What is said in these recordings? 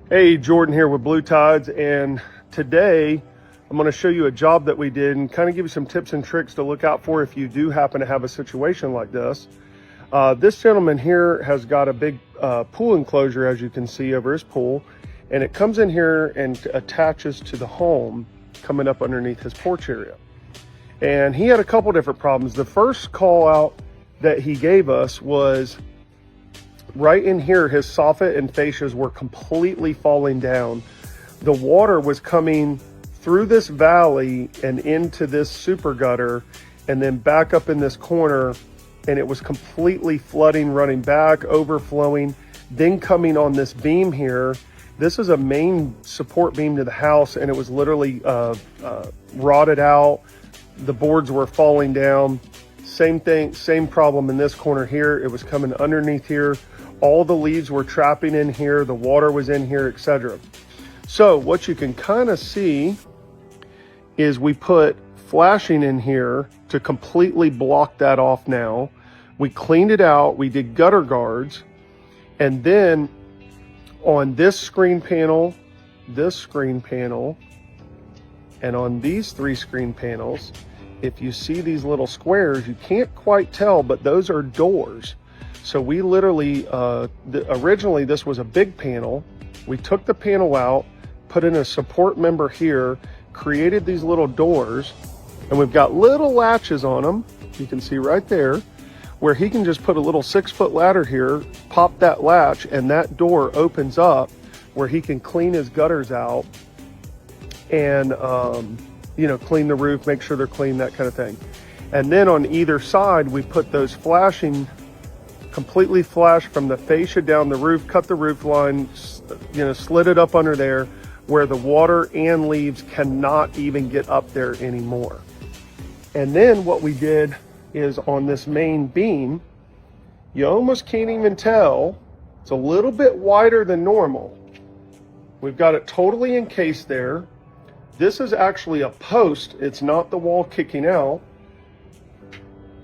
Hey, Jordan here with Blue Tides, and today I'm going to show you a job that we did and kind of give you some tips and tricks to look out for if you do happen to have a situation like this. This gentleman here has got a big pool enclosure, as you can see over his pool, and it comes in here and attaches to the home coming up underneath his porch area. And he had a couple different problems. The first call out that he gave us was right in here, his soffit and fascias were completely falling down. The water was coming through this valley and into this super gutter and then back up in this corner, and it was completely flooding, running back, overflowing, then coming on this beam here. This is a main support beam to the house, and it was literally rotted out. The boards were falling down. Same thing, same problem in this corner here. It was coming underneath here. All the leaves were trapping in here, the water was in here, etc. So what you can kind of see is we put flashing in here to completely block that off now. We cleaned it out, we did gutter guards, and then on this screen panel, and on these three screen panels, if you see these little squares, you can't quite tell, but those are doors. So we literally, originally this was a big panel. We took the panel out, put in a support member here, created these little doors, and we've got little latches on them. You can see right there, where he can just put a little 6-foot ladder here, pop that latch, and that door opens up where he can clean his gutters out and, clean the roof, make sure they're clean, that kind of thing. And then on either side, we put those flashing, completely flash from the fascia down the roof, cut the roof line, slid it up under there where the water and leaves cannot even get up there anymore. And then what we did is on this main beam, you almost can't even tell, it's a little bit wider than normal. We've got it totally encased there. This is actually a post, it's not the wall kicking out.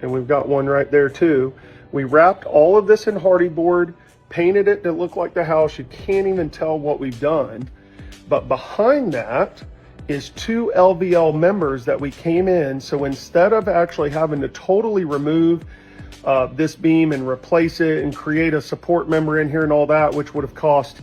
And we've got one right there too. We wrapped all of this in hardy board, painted it to look like the house. You can't even tell what we've done. But behind that is 2 LVL members that we came in. So instead of actually having to totally remove this beam and replace it and create a support member in here and all that, which would have cost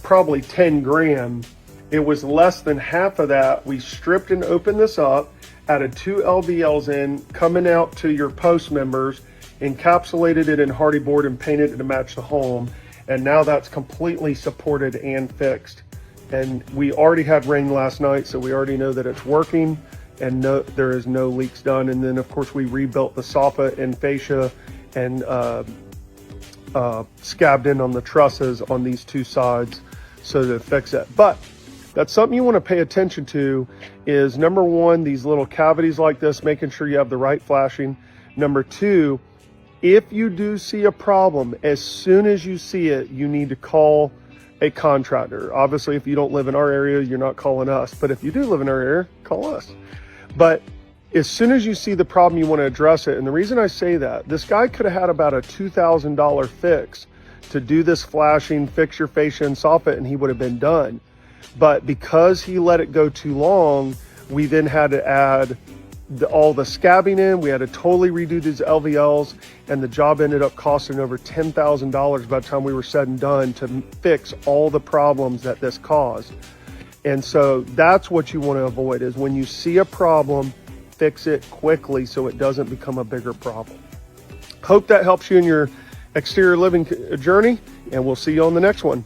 probably 10 grand, it was less than half of that. We stripped and opened this up, added 2 LVLs in, coming out to your post members, encapsulated it in hardy board and painted it to match the home, and now that's completely supported and fixed. And we already had rain last night, so we already know that it's working, and there is no leaks done. And then of course we rebuilt the soffit and fascia and scabbed in on the trusses on these 2 sides so to fix it. But that's something you want to pay attention to is, number 1, these little cavities like this, making sure you have the right flashing. Number 2, if you do see a problem, as soon as you see it, you need to call a contractor. Obviously, if you don't live in our area, you're not calling us. But if you do live in our area, call us. But as soon as you see the problem, you want to address it. And the reason I say that, this guy could have had about a $2,000 fix to do this flashing, fix your fascia and soffit, and he would have been done. But because he let it go too long, we then had to add all the scabbing in. We had to totally redo these LVLs, and the job ended up costing over $10,000 by the time we were said and done to fix all the problems that this caused. And so that's what you want to avoid, is when you see a problem, fix it quickly so it doesn't become a bigger problem. Hope that helps you in your exterior living journey, and we'll see you on the next one.